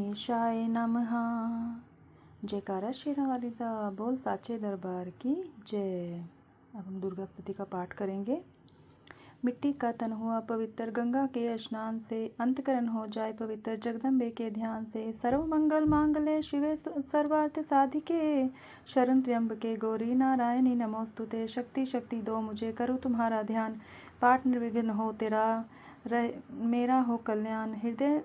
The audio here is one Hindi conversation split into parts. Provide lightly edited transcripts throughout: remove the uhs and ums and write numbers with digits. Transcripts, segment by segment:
गणेशाय नमः। जयकारा शेरा वाली दा बोल साचे दरबार की जय। अब हम दुर्गा स्तुति का पाठ करेंगे। मिट्टी का तन हुआ पवित्र गंगा के स्नान से, अंतकरण हो जाए पवित्र जगदम्बे के ध्यान से। सर्व मंगल मांगल्ये शिवे सर्वार्थ साधिके, शरण त्र्यंबके गौरी नारायणी नमोस्तुते। शक्ति शक्ति दो मुझे, करूँ तुम्हारा ध्यान, पाठ निर्विघ्न हो तेरा मेरा हो कल्याण। हृदय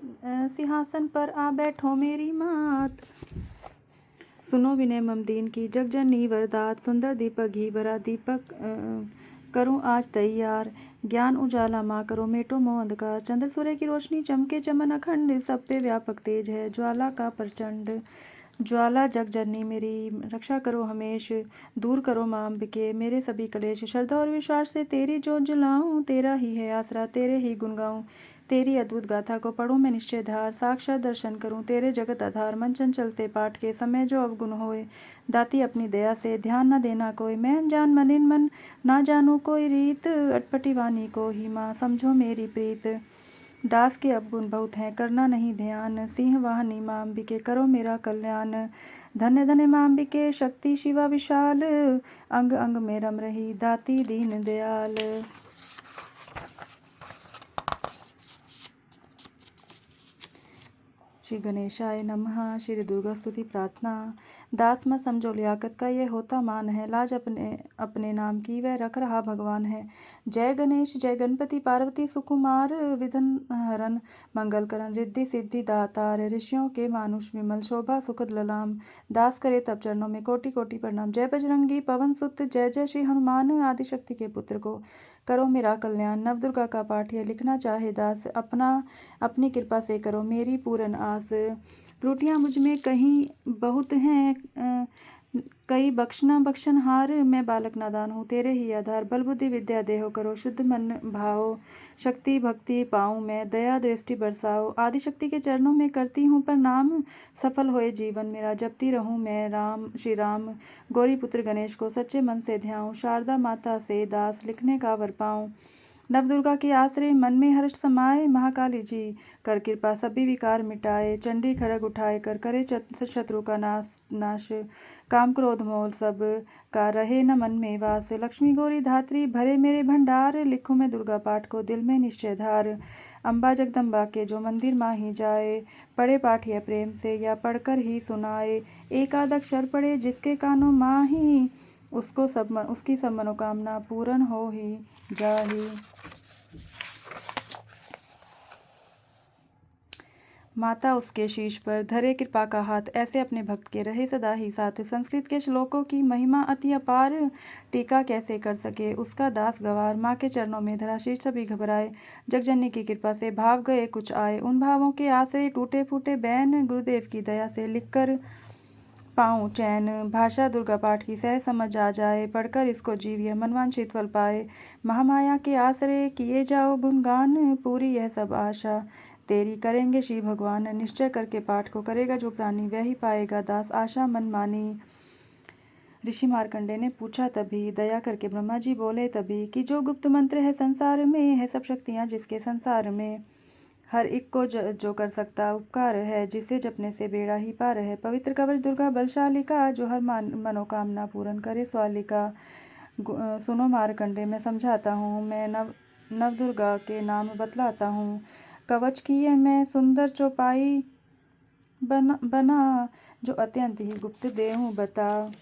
सिंहासन पर आ बैठो मेरी मात, सुनो विनय मम दीन की जगजननी वरदात। सुंदर दीपक घी भरा दीपक करूं आज तैयार, ज्ञान उजाला माँ करो मेटो मोह अंधकार। चंद्र सूर्य की रोशनी चमके चमन अखंड, सब पे व्यापक तेज है ज्वाला का प्रचंड। ज्वाला जगजननी मेरी रक्षा करो हमेश, दूर करो माँ अम्बिके मेरे सभी कलेश। श्रद्धा और विश्वास से तेरी जोत जलाऊं, तेरा ही है आसरा तेरे ही गुण गाऊं। तेरी अद्भुत गाथा को पढ़ूं मैं निश्चय धार, साक्षात दर्शन करूं तेरे जगत आधार। मन चंचल से पाठ के समय जो अवगुण होए, दाती अपनी दया से ध्यान न देना कोई। मैं अनजान मन इन मन ना जानू कोई रीत, अटपटी वाणी को ही माँ समझो मेरी प्रीत। दास के अवगुण बहुत हैं करना नहीं ध्यान, सिंह वाहनी माँ अम्बिके करो मेरा कल्याण। धन्य धन्य माँ अम्बिके शक्ति शिवा विशाल, अंग अंग में रम रही दाती दीन दयाल। श्री गणेशाय नमः। श्री दुर्गा स्तुति प्रार्थना। दास मत समझो लियाकत का ये होता मान है, लाज अपने अपने नाम की वह रख रहा भगवान है। जय गणेश जय गणपति पार्वती सुकुमार, विघ्न हरन मंगल करण रिद्धि सिद्धि दातार। ऋषियों के मानुष विमल शोभा सुखद ललाम, दास करे तब चरणों में कोटि कोटि प्रणाम। जय बजरंगी पवन सुत जय जय श्री हनुमान, आदिशक्ति के पुत्र को करो मेरा कल्याण। नवदुर्गा का पाठ यह लिखना चाहे दास, अपनी कृपा से करो मेरी पूर्ण आस। त्रुटियां मुझ में कहीं बहुत हैं, कई बख्शना बख्शनहार। मैं बालक नादान हूँ तेरे ही आधार, बल बुद्धि विद्या देहो करो शुद्ध मन भाओ। शक्ति भक्ति पाऊँ मैं दया दृष्टि बरसाओ, आदिशक्ति के चरणों में करती हूँ प्रणाम। सफल होए जीवन मेरा जपती रहूँ मैं राम श्री राम। गौरी पुत्र गणेश को सच्चे मन से ध्याऊँ, शारदा माता से दास लिखने का वर पाऊँ। नवदुर्गा के आश्रय मन में हर्ष समाए, महाकाली जी कर कृपा सभी विकार मिटाए। चंडी खड़ग उठाए कर करे शत्रु का नाश, काम क्रोध मोल सब का रहे न मन में वास। लक्ष्मी गौरी धात्री भरे मेरे भंडार, लिखूं मैं दुर्गा पाठ को दिल में निश्चय धार। अम्बा जगदम्बा के जो मंदिर माही जाए, पढ़े पाठ यह प्रेम से या पढ़कर ही सुनाए। एक आध अक्षर पढ़े जिसके कानों माही, उसकी सब मनोकामना पूर्ण हो ही जाही। माता उसके शीश पर धरे कृपा का हाथ, ऐसे अपने भक्त के रहे सदा ही साथ। संस्कृत के श्लोकों की महिमा अति अपार, टीका कैसे कर सके उसका दास गवार। माँ के चरणों में धरा शीश सभी घबराए, जगजननी की कृपा से भाव गए कुछ आए। उन भावों के आश्रय टूटे फूटे बैन, गुरुदेव की दया से लिखकर पाऊँ चैन। भाषा दुर्गा पाठ की सहज समझ आ जाए, पढ़कर इसको जीविए मनवांछित फल पाए। महामाया के आश्रय किए जाओ गुणगान, पूरी यह सब आशा तेरी करेंगे श्री भगवान। निश्चय करके पाठ को करेगा जो प्राणी, वह ही पाएगा दास आशा मन मानी। ऋषि मार्कंडे ने पूछा तभी, दया करके ब्रह्मा जी बोले तभी, कि जो गुप्त मंत्र है संसार में, है सब शक्तियाँ जिसके संसार में। हर एक को जो कर सकता उपकार है, जिसे जपने से बेड़ा ही पार है। पवित्र कवच दुर्गा बलशालिका, जो हर मनोकामना पूर्ण करे स्वालिका। सुनो मार्कंडे मैं समझाता हूँ, मैं नव दुर्गा के नाम बतलाता हूँ। कवच की है मैं सुंदर चौपाई बना, जो अत्यंत ही गुप्त देहूँ बता।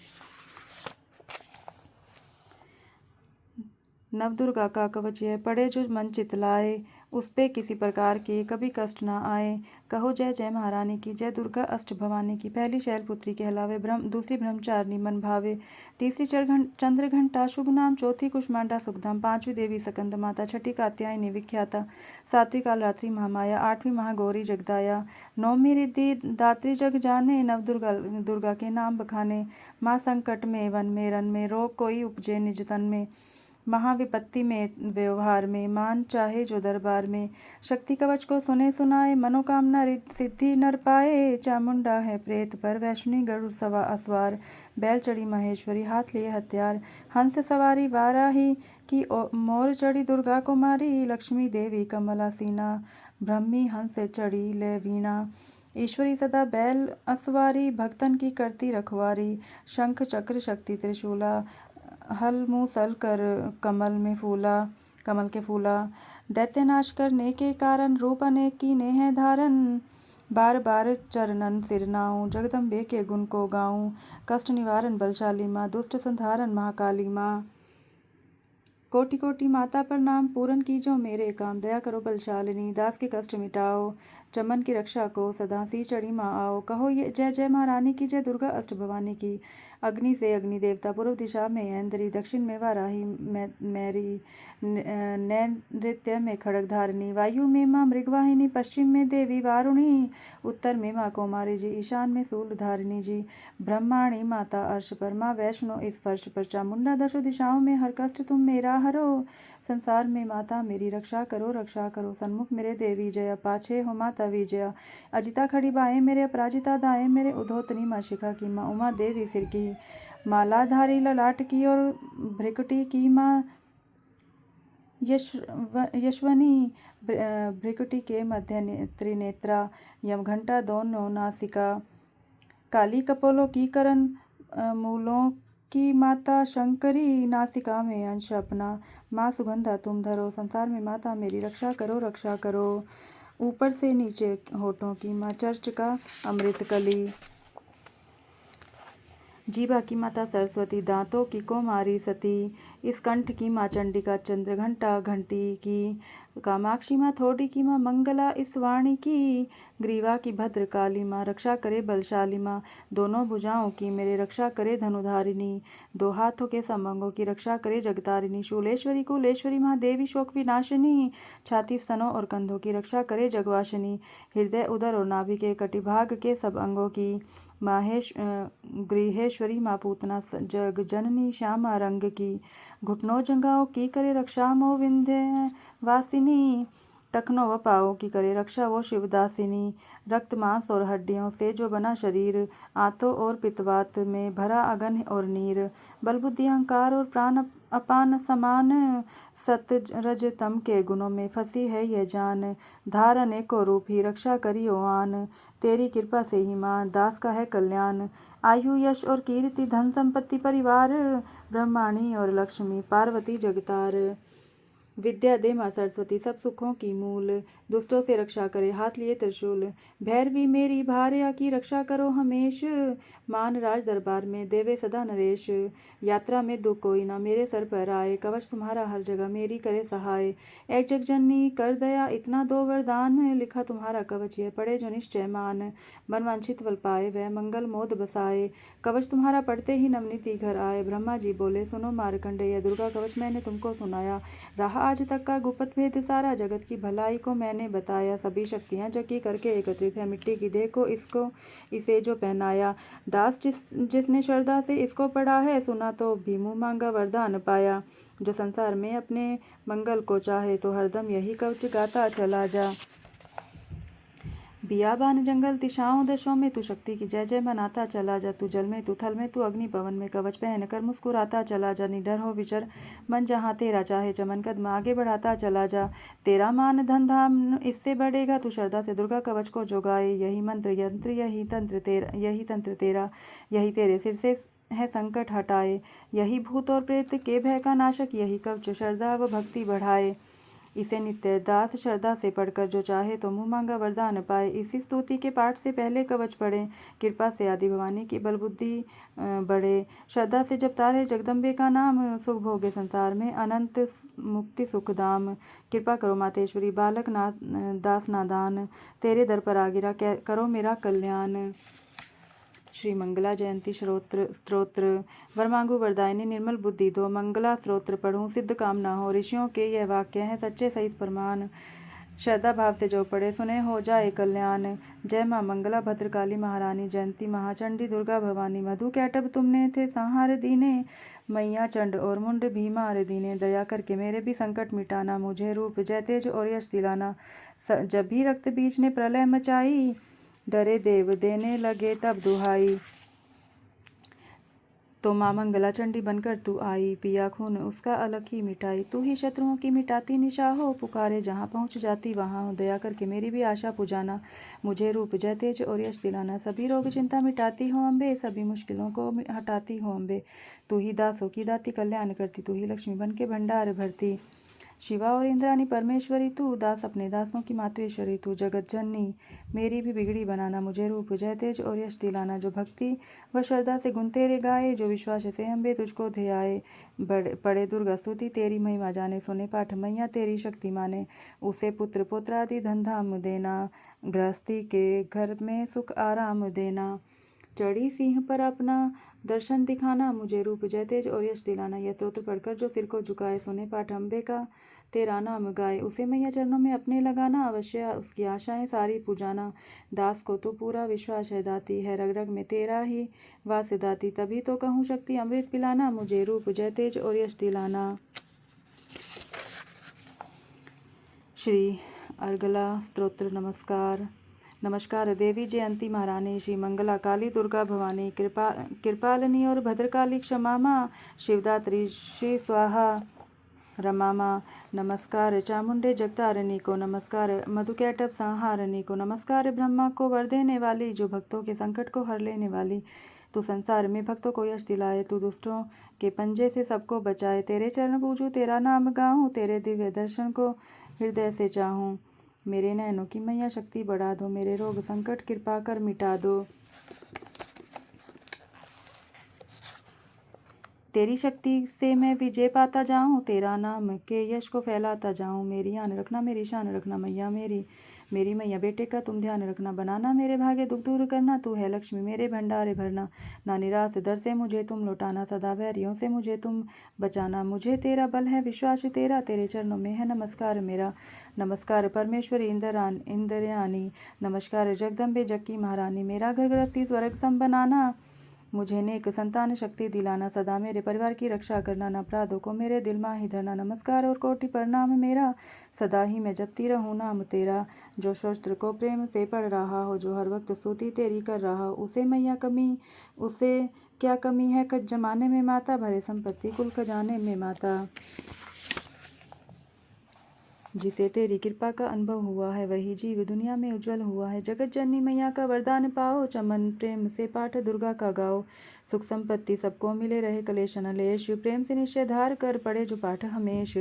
नवदुर्गा का कवच यह पढ़े जो मन चितलाए, उस पे किसी प्रकार के कभी कष्ट ना आए। कहो जय जय महारानी की, जय दुर्गा अष्ट भवानी की। पहली शैलपुत्री कहलावे, दूसरी ब्रह्मचारिणी मन भावे। तीसरी चंद्र घंटा शुभ नाम, चौथी कुष्मांडा सुखधाम। पांचवी देवी सकंद माता, छठी कात्यायनी विख्याता। सातवीं कालरात्रि महामाया, आठवीं महागौरी जगदाया। नौवीं रिद्धि दात्री जग जाने, नव दुर्गा के नाम बखाने। माँ संकट में वन में रन में, रोग कोई उपजे निज तन में। महाविपत्ति में व्यवहार में, मान चाहे जो दरबार में। शक्ति कवच को सुने सुनाए, मनोकामना सिद्धि नर पाए। चामुंडा है प्रेत पर, वैष्णवी गरुड़ सवा असवार। बैल चढ़ी महेश्वरी, हाथ लिए हथियार। हंस सवारी वाराही की, मोर चढ़ी दुर्गा कुमारी। लक्ष्मी देवी कमलासीना, ब्रह्मी हंस चढ़ी ले वीणा। ईश्वरी सदा बैल असवारी, भक्तन की करती रखवारी। शंख चक्र शक्ति त्रिशूला, हल मूसल कर कमल के फूला। दैत्यनाश करने के कारण, रूप अनेक कीने हैं धारण। बार बार चरणन सिर नाऊं, जगदम्बे के गुण को गाऊं। कष्ट निवारण बलशाली माँ, दुष्ट संहारण महाकाली माँ। कोटि कोटि माता प्रणाम, पूरन कीजो मेरे काम। दया करो बलशालिनी, दास के कष्ट मिटाओ। चमन की रक्षा को सदा सी चढ़ी माँ आओ। कहो ये जय जय महारानी की, जय दुर्गा अष्ट भवानी की। अग्नि से अग्नि देवता, पूर्व दिशा में ऐन्द्री, दक्षिण में वाराही मैरी, नैऋत्य में खड्ग धारिणी। वायु में माँ मृगवाहिनी, पश्चिम में देवी वारुणी। उत्तर में माँ कौमारी जी, ईशान में शूल धारिणी जी। ब्रह्माणी माता अर्श पर, माँ वैष्णो इस फर्श पर। चामुंडा दशों दिशाओं में, हर कष्ट तुम मेरा हरो। संसार में माता मेरी रक्षा करो, रक्षा करो। सन्मुख मेरे देवी जया, पाछे हो माता विजया। अजिता खड़ी बाएं मेरे, अपराजिता दाएं मेरे। उधोतनी माँ शिखा की माँ, उमा देवी सिर की। मालाधारी ललाट की और भ्रिकुटी की माँ यशवनी। भ्रिकुटी के मध्य त्रिनेत्रा, यमघंटा दोनों नासिका। काली कपोलों की करण, मूलों की माता शंकरी। नासिका में अंश अपना, माँ सुगंधा तुम धरो। संसार में माता मेरी रक्षा करो, रक्षा करो। ऊपर से नीचे होठों की माँ, चर्च का अमृत कली। जीभा की माता सरस्वती, दांतों की कौमारी सती। इस कंठ की माँ चंडिका, चंद्रघंटा घंटी की। कामाक्षी माँ, थोड़ी की माँ मंगला, इस वाणी की। ग्रीवा की भद्र काली माँ, रक्षा करे बलशाली माँ। दोनों भुजाओं की मेरे रक्षा करे धनुधारिणी। दो हाथों के समंगों की रक्षा करे जगतारिणी। शूलेश्वरी कुलेश्वरी माँ, देवी शोक विनाशिनी। छाती स्तनों और कंधों की रक्षा करे जगवाशिनी। हृदय उदर और नाभि के कटिभाग के सब अंगों की। गृहेश्वरी माँ पूतना, जग जननी श्यामा रंग की। घुटनों जंघाओं की करे रक्षा मो विंध्य वासिनी। टखनों व पाँवों की करे रक्षा वो शिवदासिनी। रक्त मांस और हड्डियों से जो बना शरीर, आंतों और पित्तवात में भरा अगन और नीर। बल बुद्धि अहंकार और प्राण अपान समान, सत रज तम के गुणों में फंसी है यह जान। धार अनेकों रूप ही रक्षा करियो आन, तेरी कृपा से ही माँ दास का है कल्याण। आयु यश और कीर्ति, धन संपत्ति परिवार, ब्रह्माणी और लक्ष्मी, पार्वती जगतार। विद्या दे माँ सरस्वती, सब सुखों की मूल। दुष्टों से रक्षा करे हाथ लिए त्रिशूल। भैरवी मेरी भार्या की रक्षा करो हमेश। मान राज दरबार में देवे सदा नरेश। यात्रा में दुख कोई ना मेरे सर पर आए, कवच तुम्हारा हर जगह मेरी करे सहाय। एक जग जननी कर दया इतना दो वरदान, लिखा तुम्हारा कवच यह पढ़े जो निश्चय मान। मनवांछित फल पाए वह मंगल मोद बसाए, कवच तुम्हारा पढ़ते ही नवनीति घर आए। ब्रह्मा जी बोले सुनो मार्कंडेय, दुर्गा कवच मैंने तुमको सुनाया। रहा आज तक का गुप्त भेद सारा, जगत की भलाई को मैंने बताया। सभी शक्तियाँ जगी करके एकत्रित है, मिट्टी की देह को इसे जो पहनाया। दास जिसने श्रद्धा से इसको पढ़ा है, सुना तो भी मुँह मांगा वरदान पाया। जो संसार में अपने मंगल को चाहे, तो हरदम यही कवच गाता चला जा। बियाबान जंगल दिशाओं दशों में तू शक्ति की जय जय मनाता चला जा। तू जल में तू थल में तू अग्नि पवन में, कवच पहन कर मुस्कुराता चला जा। निडर हो विचर मन जहाँ तेरा चाहे, चमन कदम आगे बढ़ाता चला जा। तेरा मान धन धाम इससे बढ़ेगा, तू श्रद्धा से दुर्गा कवच को जो गाए। यही मंत्र यंत्र यही तंत्र तेरा, यही तेरे सिर से है संकट हटाए। यही भूत और प्रेत के भय का नाशक, यही कवच श्रद्धा व भक्ति बढ़ाए। इसे नित्य दास श्रद्धा से पढ़कर जो चाहे, तो मुँह मांगा वरदान पाए। इसी स्तुति के पाठ से पहले कवच पढ़े, कृपा से आदि भवानी की बल बुद्धि बढ़े। श्रद्धा से जब तारे जगदम्बे का नाम, सुख भोगे संसार में अनंत मुक्ति सुख धाम। कृपा करो मातेश्वरी, बालक दास नादान, तेरे दर पर आ गिरा करो मेरा कल्याण। श्री मंगला जयंती स्तोत्र। वर मांगू वरदायिनी, निर्मल बुद्धि दो। मंगला स्तोत्र पढ़ूं सिद्ध काम ना हो, ऋषियों के यह वाक्य हैं सच्चे सहित प्रमाण। श्रद्धा भाव से जो पढ़े, सुने हो जाए कल्याण। जय माँ मंगला भद्रकाली महारानी, जयंती महाचंडी दुर्गा भवानी। मधु कैटभ तुमने थे संहार दीने, मैया चंड और मुंड भी मार दीने। दया करके मेरे भी संकट मिटाना, मुझे रूप जय तेज और यश दिलाना। जब भी रक्त बीज ने प्रलय मचाई, डरे देव देने लगे तब दुहाई। तो माँ मंगला चंडी बनकर तू आई, पिया खून उसका अलग ही मिटाई। तू ही शत्रुओं की मिटाती निशा हो, पुकारे जहाँ पहुँच जाती वहाँ हो। दया करके मेरी भी आशा पुजाना, मुझे रूप जय तेज और यश दिलाना। सभी रोग चिंता मिटाती हो अम्बे, सभी मुश्किलों को हटाती हो अम्बे। तू ही दासों की दाती कल्याण करती, तू ही लक्ष्मी बन के भंडार भरती। शिवा और इंद्राणी परमेश्वरी तू, दास अपने दासों की मातवेश्वरी तू। जगत जननी मेरी भी बिगड़ी बनाना, मुझे रूप जय तेज और यश दिलाना। जो भक्ति व श्रद्धा से गुण तेरे गाए, जो विश्वास से अम्बे तुझको ध्याए। पढ़े दुर्गा स्तुति तेरी महिमा जाने, सुने पाठ मैया तेरी शक्ति माने। उसे पुत्र पुत्र आदि धन धाम देना, गृहस्थी के घर में सुख आराम देना। चढ़ी सिंह पर अपना दर्शन दिखाना, मुझे रूप जय तेज और यश दिलाना। यह स्तोत्र पढ़कर जो सिर को झुकाए, सुने पाठ अम्बे का तेरा नाम गाए। उसे मैया चरणों में अपने लगाना, अवश्य उसकी आशाएं सारी पुजाना। दास को तो पूरा विश्वास है, दाती है रग रग में तेरा ही वास दाती। तभी तो कहूँ शक्ति अमृत पिलाना, मुझे रूप जय तेज और यश दिलाना। श्री अर्गला स्तोत्र। नमस्कार। नमस्कार देवी जयंती महारानी, श्री मंगला काली दुर्गा भवानी, कृपालिनी और भद्रकाली क्षमा माँ, शिवदात्री श्री स्वाहा रमा माँ। नमस्कार चामुंडे जगतारिणी को, नमस्कार मधुकैटभ संहारिणी को, नमस्कार ब्रह्मा को वर देने वाली, जो भक्तों के संकट को हर लेने वाली। तू संसार में भक्तों को यश दिलाए, तू दुष्टों के पंजे से सबको बचाए। तेरे चरण पूजूं, तेरा नाम गाऊं, तेरे दिव्य दर्शन को हृदय से चाहूं। मेरे नैनों की मैया शक्ति बढ़ा दो, मेरे रोग संकट कृपा कर मिटा दो। तेरी शक्ति से मैं विजय पाता जाऊं, तेरा नाम के यश को फैलाता जाऊं। मेरी आन रखना, मेरी शान रखना मैया मेरी मैया बेटे का तुम ध्यान रखना। बनाना मेरे भागे दुख दूर करना, तू है लक्ष्मी मेरे भंडारे भरना। ना निराश दर से मुझे तुम लौटाना, सदा वैरियों से मुझे तुम बचाना। मुझे तेरा बल है विश्वास तेरा, तेरे चरणों में है नमस्कार मेरा। नमस्कार परमेश्वरी इंद्रयानी, नमस्कार जगदम्बे जग की महारानी। मेरा घर गृहस्थी स्वर्ग सम बनाना, मुझे नेक संतान शक्ति दिलाना। सदा मेरे परिवार की रक्षा करना, न अपराधों को मेरे दिल में ही धरना। नमस्कार और कोटि प्रणाम मेरा, सदा ही मैं जपती रहूं नाम तेरा। जो शस्त्र को प्रेम से पढ़ रहा हो, जो हर वक्त स्तुति तेरी कर रहा हो, उसे क्या कमी है कच जमाने में माता, भरे संपत्ति कुल खजाने में माता। जिसे तेरी कृपा का अनुभव हुआ है, वही जीव दुनिया में उज्जवल हुआ है। जगत जननी मैया का वरदान पाओ, चमन प्रेम से पाठ दुर्गा का गाओ। सुख संपत्ति सबको मिले, रहे कलेश नलेश, प्रेम से निश्चय धार कर पढ़े जो पाठ हमेश।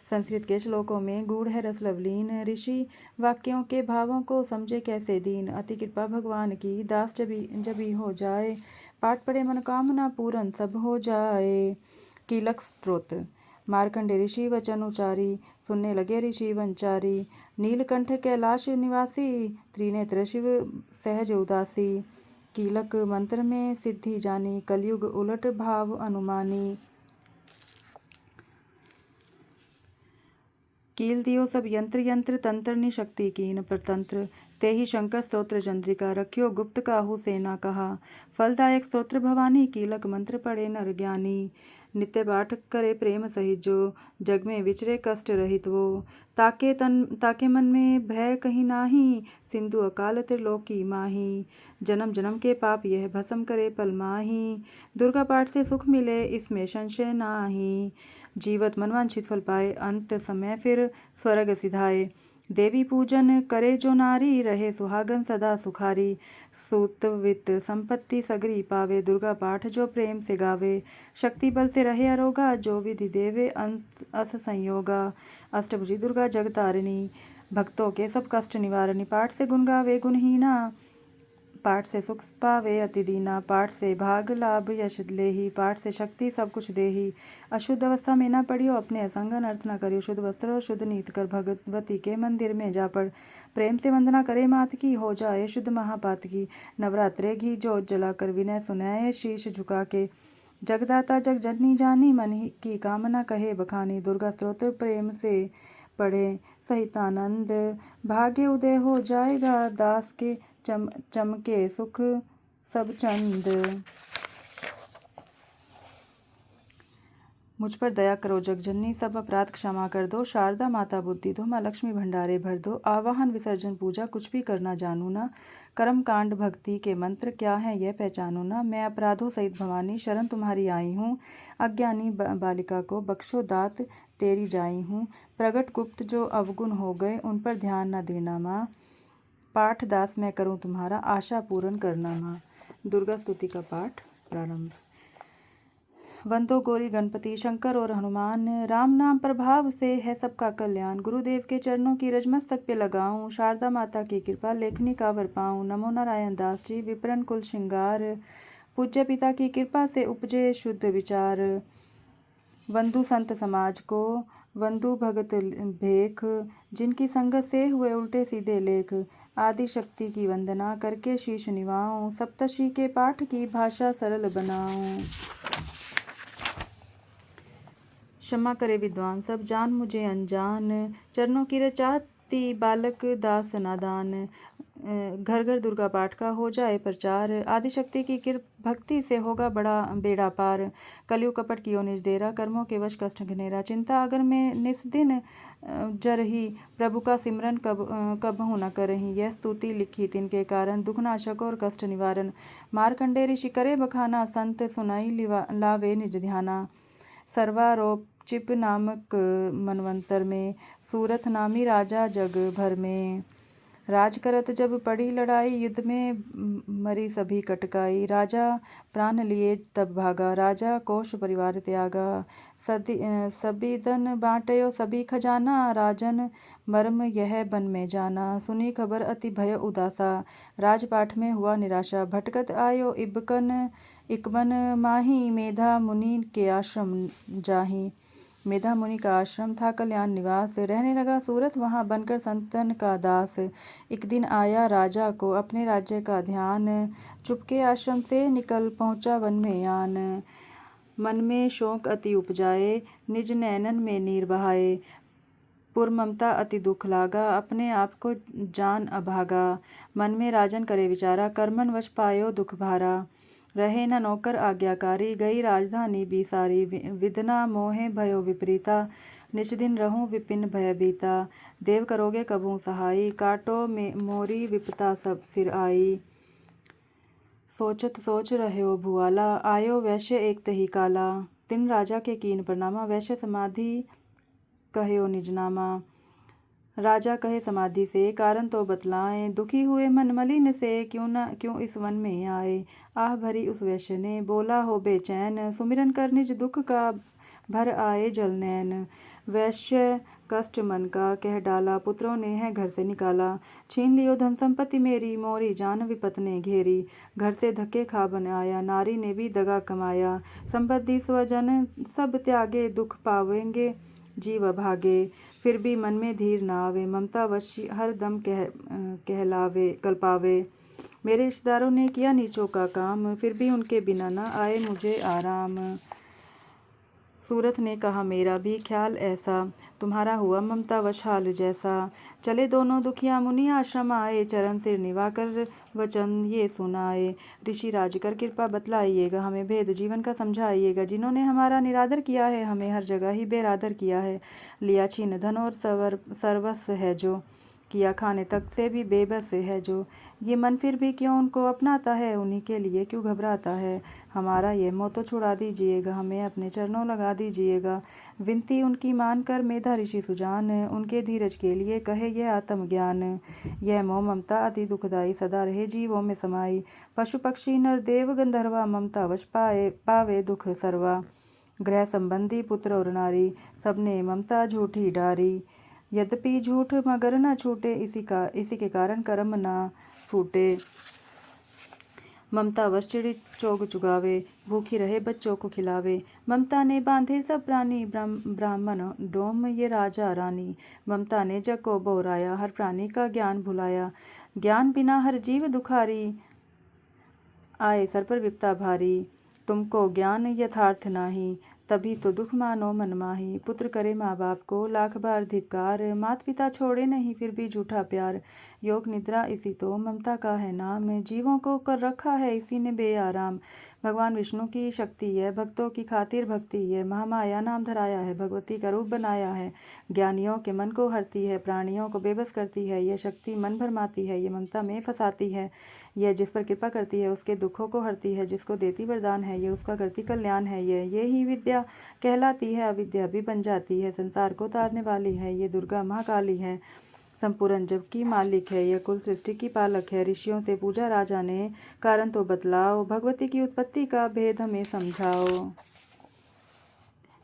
संस्कृत के श्लोकों में गूढ़ है रस लवलीन, ऋषि वाक्यों के भावों को समझे कैसे दीन। अति कृपा भगवान की, दास जबी हो जाए, पाठ पढ़े मनोकामना पूर्ण सब हो जाए। कीलक स्तोत्र। मार्कंडे ऋषि वचन उचारी, सुनने लगे ऋषि वंचारी। नीलकंठ कैलाश निवासी, त्रिनेत्र शिव सहज उदासी। कीलक मंत्र में सिद्धि जानी, कलयुग उलट भाव अनुमानी। कील दियो सब यंत्र यंत्र, तंत्र निशक्ति कीन प्रतंत्र। ते ही शंकर स्तोत्र चंद्रिका, रखियो गुप्त काहू से ना कहा। फलदायक स्तोत्र भवानी, कीलक मंत्र पढ़े नर ज्ञानी। नित्य पाठ करे प्रेम सहित जो, जग में विचरे कष्ट रहित वो। ताके मन में भय कहीं नाही, सिंधु अकाल त्रिलोकी माही। जन्म जन्म के पाप यह भस्म करे पल माही, दुर्गा पाठ से सुख मिले इसमें संशय नाही। जीवत मनवांछित फल पाए, अंत समय फिर स्वर्ग सिधाए। देवी पूजन करे जो नारी, रहे सुहागन सदा सुखारी। सूत वित्त संपत्ति सगरी पावे, दुर्गा पाठ जो प्रेम से गावे। शक्ति बल से रहे अरोगा, जो विधि देवे अस संयोगा। अष्टभुजी दुर्गा जगतारिणी, भक्तों के सब कष्ट निवारणी। पाठ से गुण गावे गुणहीना, पाठ से सुख पावे अति दीना। पाठ से भाग लाभ यश लेही, पाठ से शक्ति सब कुछ देही। अशुद्ध अवस्था में न पड़ियो, अपने असंग अनर्थ न करियो। शुद्ध वस्त्र और शुद्ध नीत कर, भगवती के मंदिर में जा पड़। प्रेम से वंदना करे मात की, हो जाए शुद्ध महापात की। नवरात्रे घी जोत जला कर, विनय सुनाए शीश झुका के। जगदाता जग जननी जानी, मन की कामना कहे बखानी। दुर्गा स्तोत्र प्रेम से पढ़े सहितानंद, भाग्य उदय हो जाएगा दास के। चमके सुख सब चंद। मुझ पर दया करो जगजननी, सब अपराध क्षमा कर दो। शारदा माता बुद्धि दो, माँ लक्ष्मी भंडारे भर दो। आवाहन विसर्जन पूजा कुछ भी करना जानू ना, कर्म कांड भक्ति के मंत्र क्या है यह पहचानू ना। मैं अपराधों सहित भवानी शरण तुम्हारी आई हूँ, अज्ञानी बालिका को बख्शो दात तेरी जाई हूँ। प्रगट गुप्त जो अवगुण हो गए उन पर ध्यान न देना माँ, पाठ दास मैं करूँ तुम्हारा आशा पूर्ण करना माँ। दुर्गा स्तुति का पाठ प्रारंभ। वंदो गौरी गणपति शंकर और हनुमान, राम नाम प्रभाव से है सबका कल्याण। गुरुदेव के चरणों की रज मस्तक पे लगाऊं, शारदा माता की कृपा लेखनी का वर पाऊं। नमो नारायण दास जी विप्रन कुल श्रृंगार, पूज्य पिता की कृपा से उपजे शुद्ध विचार। वंदु संत समाज को वंदु भगत भेख, जिनकी संगत से हुए उल्टे सीधे लेख। आदि शक्ति की वंदना करके शीश निवाऊं, सप्तशी के पाठ की भाषा सरल बनाऊं। क्षमा करे विद्वान सब जान मुझे अनजान, चरणों की रचाती बालक दास नादान। घर घर दुर्गा पाठ का हो जाए प्रचार, आदिशक्ति की भक्ति से होगा बड़ा बेड़ा पार। कलयुग कपट कियो निज देरा, कर्मों के वश कष्ट घनेरा। चिंता अगर मैं निस्दिन जरही, प्रभु का सिमरन कबहु न करही। यह स्तुति लिखी तिनके कारण, दुख नाशक और कष्ट निवारण। मार्कंडे ऋषि करे बखाना, संत सुनाई लावे निज ध्याना। सर्वारोप चिप नामक मनवंतर में, सूरथ नामी राजा जग भर में। राज करत जब पड़ी लड़ाई, युद्ध में मरी सभी कटकाई। राजा प्राण लिए तब भागा, राजा कोश परिवार त्यागा। सभी धन बांटयो सभी खजाना, राजन मर्म यह बन में जाना। सुनी खबर अति भय उदासा, राजपाठ में हुआ निराशा। भटकत आयो इकबन माही, मेधा मुनि के आश्रम जाही। मेधा मुनि का आश्रम था कल्याण निवास, रहने लगा सूरत वहाँ बनकर संतन का दास। एक दिन आया राजा को अपने राज्य का ध्यान, चुपके आश्रम से निकल पहुँचा वन में आन। मन में शोक अति उपजाए, निज नैनन में नीर बहाए। पुर ममता अति दुख लागा, अपने आप को जान अभागा। मन में राजन करे विचारा, कर्मन वश पायो दुख भारा। रहे न नौकर आज्ञाकारी, गई राजधानी बिसारी। विदना मोहे भयो विपरीता, निज दिन रहूं विपिन भयभीता। देव करोगे कबहू सहाई, काटो मोरी विपता सब सिर आई। सोचत सोच रह्यो भुआला, आयो वैश्य एक तही काला। तिन राजा के कीन प्रणामा, वैश्य समाधि कह्यो निज नामा। राजा कहे समाधि से कारण तो बतलाएं, दुखी हुए मन मलिन से क्यों इस वन में आए। आह भरी उस वैश्य ने बोला हो बेचैन, सुमिरन कर निज दुख का भर आए जल नैन। वैश्य कष्ट मन का कह डाला, पुत्रों ने है घर से निकाला। छीन लियो धन संपत्ति मेरी, मोरी जान विपत ने घेरी। घर से धक्के खा बन आया, नारी ने भी दगा कमाया। संपत्ति स्वजन सब त्यागे, दुख पावेंगे जीव अभागे। फिर भी मन में धीर ना आवे, ममता वश हर दम कल्पावे। मेरे रिश्तेदारों ने किया नीचों का काम, फिर भी उनके बिना न आए मुझे आराम। सूरथ ने कहा मेरा भी ख्याल ऐसा, तुम्हारा हुआ ममता वश हाल जैसा। चले दोनों दुखिया मुनि आश्रम आए, चरण सिर निभा कर वचन ये सुनाए। ऋषि राज कर कृपा बतलाइएगा, हमें भेद जीवन का समझाइएगा। जिन्होंने हमारा निरादर किया है, हमें हर जगह ही बेरादर किया है। लिया छीन धन और सर्वस्व है जो, किया खाने तक से भी बेबस है जो। ये मन फिर भी क्यों उनको अपनाता है, उन्हीं के लिए क्यों घबराता है। हमारा ये मोह तो छुड़ा दीजिएगा, हमें अपने चरणों लगा दीजिएगा। विनती उनकी मानकर मेधा ऋषि सुजान, उनके धीरज के लिए कहे ये आत्मज्ञान। यह मोह ममता अति दुखदाई, सदा रहे जीवों में समाई। पशु पक्षी नर देव गंधर्वा, ममता वश पावे दुख सर्वा। गृह संबंधी पुत्र और नारी, सबने ममता झूठी डारी। यद्यपि झूठ मगर न छूटे, इसी के कारण कर्म न फूटे। ममता वश चिड़ी चोग चुगावे, भूखी रहे बच्चों को खिलावे। ममता ने बांधे सब प्राणी, ब्राह्मण डोम ये राजा रानी। ममता ने जग को बोराया, हर प्राणी का ज्ञान भुलाया। ज्ञान बिना हर जीव दुखारी, आए सर पर विपता भारी। तुमको ज्ञान यथार्थ नाही, तभी तो दुख मानो मन माही। पुत्र करे माँ बाप को लाख बार धिक्कार, माता पिता छोड़े नहीं फिर भी झूठा प्यार। योग निद्रा इसी तो ममता का है नाम, जीवों को कर रखा है इसी ने बेआराम। भगवान विष्णु की शक्ति है भक्तों की खातिर भक्ति है, महामाया नाम धराया है भगवती का रूप बनाया है। ज्ञानियों के मन को हरती है, प्राणियों को बेबस करती है, यह शक्ति मन भरमाती है, ये ममता में फंसाती है। यह जिस पर कृपा करती है उसके दुखों को हरती है, जिसको देती वरदान है ये उसका करती कल्याण है। ये ही विद्या कहलाती है, अविद्या भी बन जाती है, संसार को तारने वाली है, ये दुर्गा महाकाली है। संपूर्ण जग की मालिक है, यह कुल सृष्टि की पालक है। ऋषियों से पूछा राजा ने, कारण तो बतलाओ, भगवती की उत्पत्ति का भेद हमें समझाओ।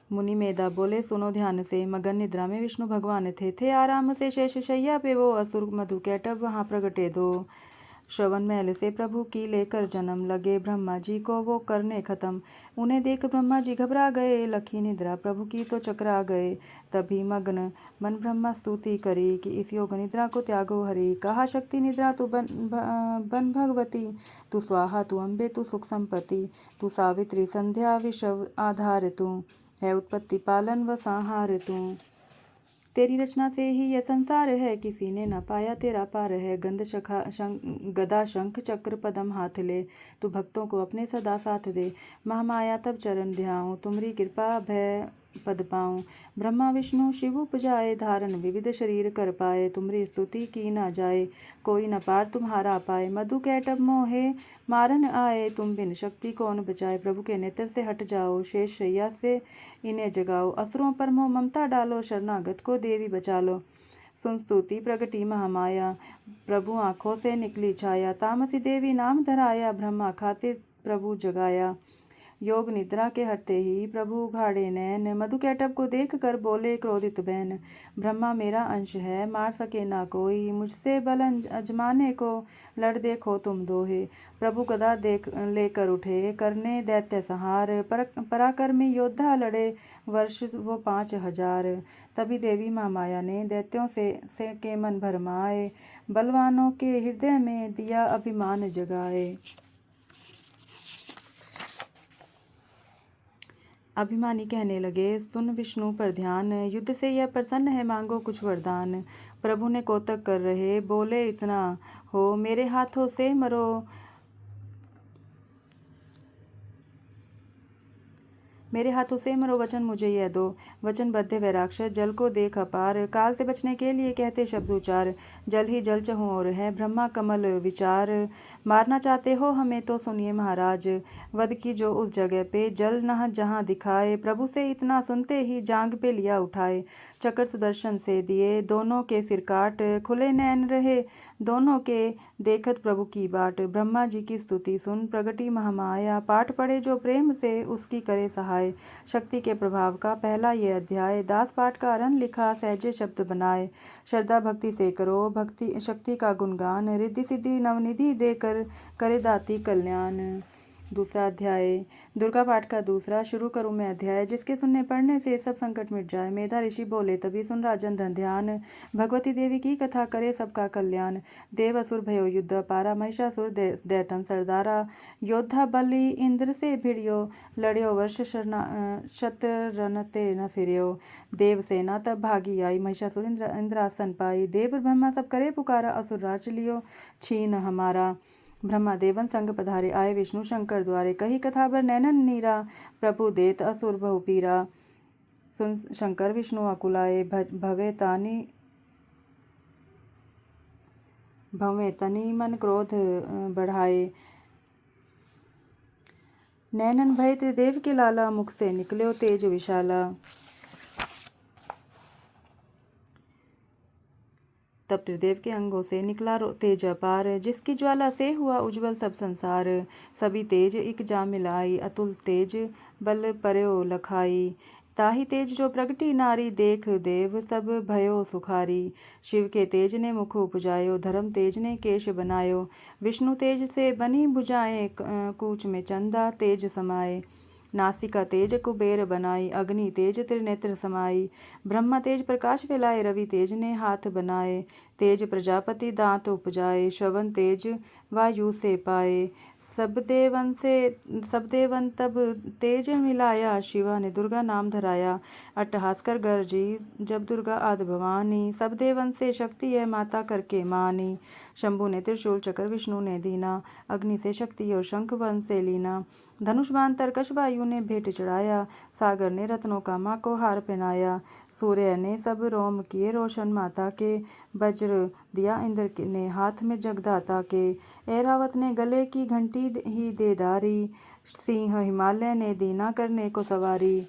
मुनि मेधा बोले सुनो ध्यान से, मगन निद्रा में विष्णु भगवान थे आराम से शेष शैया पे वो असुर मधु कैटभ वहाँ प्रगटे दो। श्रवण महल से प्रभु की लेकर जन्म, लगे ब्रह्मा जी को वो करने खत्म। उन्हें देख ब्रह्मा जी घबरा गए, लखी निद्रा प्रभु की तो चकरा गए। तभी मग्न मन ब्रह्मा स्तुति करी, कि इस योग निद्रा को त्यागो हरि। कहा शक्ति निद्रा तू बन भगवती, तू स्वाहा तू अम्बे तू सुख संपत्ति, तू सावित्री संध्या विश्व आधार, तू है उत्पत्ति पालन व संहार। तू तेरी रचना से ही यह संसार है, किसी ने न पाया तेरा पार है। गदा शंख चक्र पदम हाथ ले, तू भक्तों को अपने सदा साथ दे। महामाया तब चरण ध्याऊं, तुमरी कृपा भय पद पाऊं। ब्रह्मा विष्णु शिव उपजाए, धारण विविध शरीर कर पाए। तुमरी स्तुति की न जाए, कोई न पार तुम्हारा पाए। मधु कैटभ मोहे मारन आए, तुम बिन शक्ति कौन बचाए। प्रभु के नेत्र से हट जाओ, शेष शैया से इन्हें जगाओ। असुरों पर मोह ममता डालो, शरणागत को देवी बचा लो। सुन स्तुति प्रगटी महामाया, प्रभु आँखों से निकली छाया। तामसी देवी नाम धराया, ब्रह्मा खातिर प्रभु जगाया। योग निद्रा के हटते ही प्रभु उघाड़े नैन, मधु कैटभ को देख कर बोले क्रोधित बैन। ब्रह्मा मेरा अंश है मार सके ना कोई, मुझसे बल अजमाने को लड़ देखो तुम दोहे। प्रभु गदा देख लेकर उठे, करने दैत्य संहार। पराक्रमी योद्धा लड़े वर्ष वो 5000। तभी देवी महामाया ने दैत्यों से के मन भरमाए, बलवानों के हृदय में दिया अभिमान जगाए। अभिमानी कहने लगे सुन विष्णु पर ध्यान, युद्ध से यह प्रसन्न है मांगो कुछ वरदान। प्रभु ने कौतक कर रहे बोले इतना हो, मेरे हाथों से मरो वचन मुझे यह दो। वचन बद्ध व राक्षस जल को देख अपार, काल से बचने के लिए कहते शब्द उचार। जल ही जल चहुँ और है ब्रह्मा कमल विचार, मारना चाहते हो हमें तो सुनिए महाराज। वध की जो उस जगह पे जल नह जहाँ दिखाए, प्रभु से इतना सुनते ही जांग पे लिया उठाए। चक्र सुदर्शन से दिए दोनों के सिर काट, खुले नैन रहे दोनों के देखत प्रभु की बाट। ब्रह्मा जी की स्तुति सुन प्रगटी महामाया, पाठ पढ़े जो प्रेम से उसकी करे सहाय। शक्ति के प्रभाव का पहला ये अध्याय, दास पाठ का रन लिखा सहजे शब्द बनाए। श्रद्धा भक्ति से करो भक्ति शक्ति का गुणगान, रिद्धि सिद्धि नवनिधि देकर करे दाती कल्याण। दूसरा अध्याय, दुर्गा पाठ का दूसरा। शुरू करूं मैं अध्याय, जिसके सुनने पढ़ने से सब संकट मिट जाए। मेधा ऋषि बोले तभी सुन राजन धन ध्यान, भगवती देवी की कथा करे सबका कल्याण। देव असुर भयो युद्ध पारा, महिषासुर दैतन सरदारा। योद्धा बलि इंद्र से भिड़ियो, लड़ियो वर्ष शतरन ते न फिरियो। देव सेना तब भागी आई, महिषासुर इंद्रासन पाई। देव ब्रह्मा सब करे पुकारा, असुर राज लियो छीन हमारा। ब्रह्मा देवन संग पधारे, आए विष्णु शंकर द्वारे। कही कथा बर नैनन नीरा, प्रभु देत असुर बहु पीरा। सुन शंकर विष्णु अकुलाए, भवे तनि मन क्रोध बढ़ाए। नैनन भय त्रिदेव के लाला, मुख से निकल्यो तेज विशाला। तब त्रिदेव के अंगों से निकला तेज अपार, जिसकी ज्वाला से हुआ उज्जवल सब संसार। सभी तेज एक जा मिलाई, अतुल तेज बल पर्यो लखाई। ताही तेज जो प्रगटी नारी, देख देव सब भयो सुखारी। शिव के तेज ने मुख उपजायो, धर्म तेज ने केश बनायो। विष्णु तेज से बनी भुजाएं, कूच में चंदा तेज समाये। नासिका तेज कुबेर बनाई, अग्नि तेज त्रिनेत्र समाई। ब्रह्मा तेज प्रकाश फैलाए, रवि तेज ने हाथ बनाए। तेज प्रजापति दांत उपजाए, श्रवण तेज वायु से पाए। सब देवन तब तेज मिलाया, शिवा ने दुर्गा नाम धराया। अट्टहास कर गरजी जब दुर्गा आदि भवानी, सब देवन से शक्ति है माता करके मानी। शंभु ने त्रिशूल चक्र विष्णु ने दीना, अग्नि से शक्ति और शंख वन से लीना। धनुष बाण तरकश वायु ने भेंट चढ़ाया, सागर ने रत्नों का माँ को हार पहनाया। सूर्य ने सब रोम किए रोशन माता के, वज्र दिया इंद्र ने हाथ में जगदाता के। ऐरावत ने गले की घंटी ही दे धारी, सिंह हिमालय ने दीना करने को सवारी।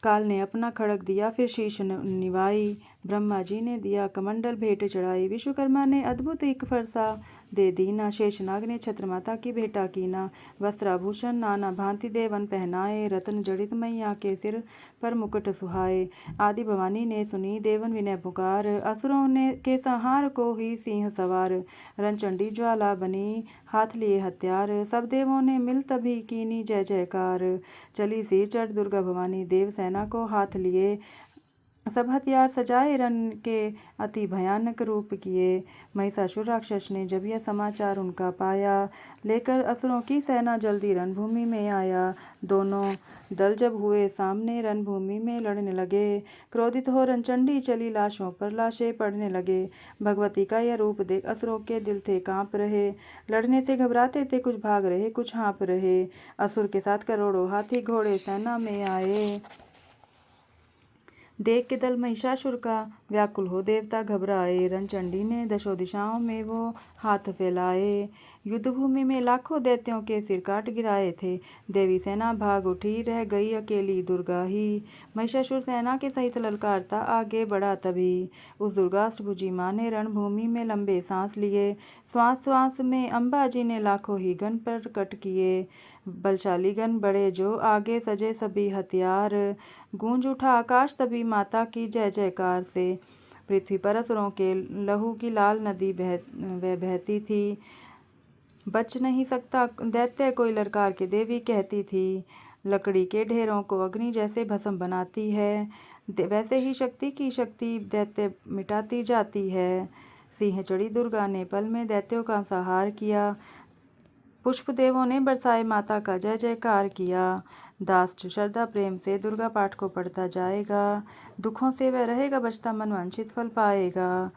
काल ने अपना खड़ग दिया फिर शीश निवाई, ब्रह्मा जी ने दिया कमंडल भेंट चढ़ाई। विश्वकर्मा ने अद्भुत एक फरसा दे दीना, शेषनाग ने छत्र माता की भेंटा कीना। वस्त्राभूषण नाना भांति देवन पहनाए, रत्न जड़ित मैया के सिर पर मुकुट सुहाए। आदि भवानी ने सुनी देवन विनय पुकार, असुरों ने के संहार को ही सिंह सवार। रणचंडी ज्वाला बनी हाथ लिए हथियार, सब देवों ने मिल तभी कीनी जय जयकार। चली सिर चढ़ दुर्गा भवानी देव सेना को हाथ लिए, सब हथियार सजाए रन के अति भयानक रूप किए। महिषासुर राक्षस ने जब यह समाचार उनका पाया, लेकर असुरों की सेना जल्दी रणभूमि में आया। दोनों दल जब हुए सामने रणभूमि में लड़ने लगे, क्रोधित हो रणचंडी चली लाशों पर लाशें पड़ने लगे। भगवती का यह रूप देख असुरों के दिल थे कांप रहे, लड़ने से घबराते थे कुछ भाग रहे कुछ हाँप रहे। असुर के साथ करोड़ों हाथी घोड़े सेना में आए, देख के दल महिषासुर का व्याकुल हो देवता घबराए। रणचंडी ने दशों दिशाओं में वो हाथ फैलाए, युद्ध भूमि में लाखों दैत्यों के सिर काट गिराए थे। देवी सेना भाग उठी, रह गई अकेली दुर्गा ही। महिषासुर सेना के सहित ललकारता आगे बढ़ा तभी, उस दुर्गाष्टभुजी माँ ने रणभूमि में लंबे सांस लिए। श्वास श्वास में अम्बा जी ने लाखों ही गण प्रकट किए, बलशाली गण बड़े जो आगे सजे सभी हथियार। गूंज उठा आकाश तभी माता की जय जयकार से, पृथ्वी पर असुरों के लहू की लाल नदी बहती थी। बच नहीं सकता दैत्य कोई ललकार के देवी कहती थी। लकड़ी के ढेरों को अग्नि जैसे भस्म बनाती है, वैसे ही शक्ति की शक्ति दैत्य मिटाती जाती है। सिंह चढ़ी दुर्गा ने पल में दैत्यों का संहार किया, पुष्प देवों ने बरसाए माता का जय जयकार किया। दास जो श्रद्धा प्रेम से दुर्गा पाठ को पढ़ता जाएगा, दुखों से वह रहेगा बचता, मन वांछित फल पाएगा।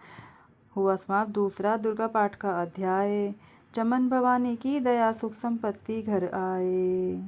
हुआ समाप्त दूसरा दुर्गा पाठ का अध्याय। चमन भवानी की दया सुख संपत्ति घर आए।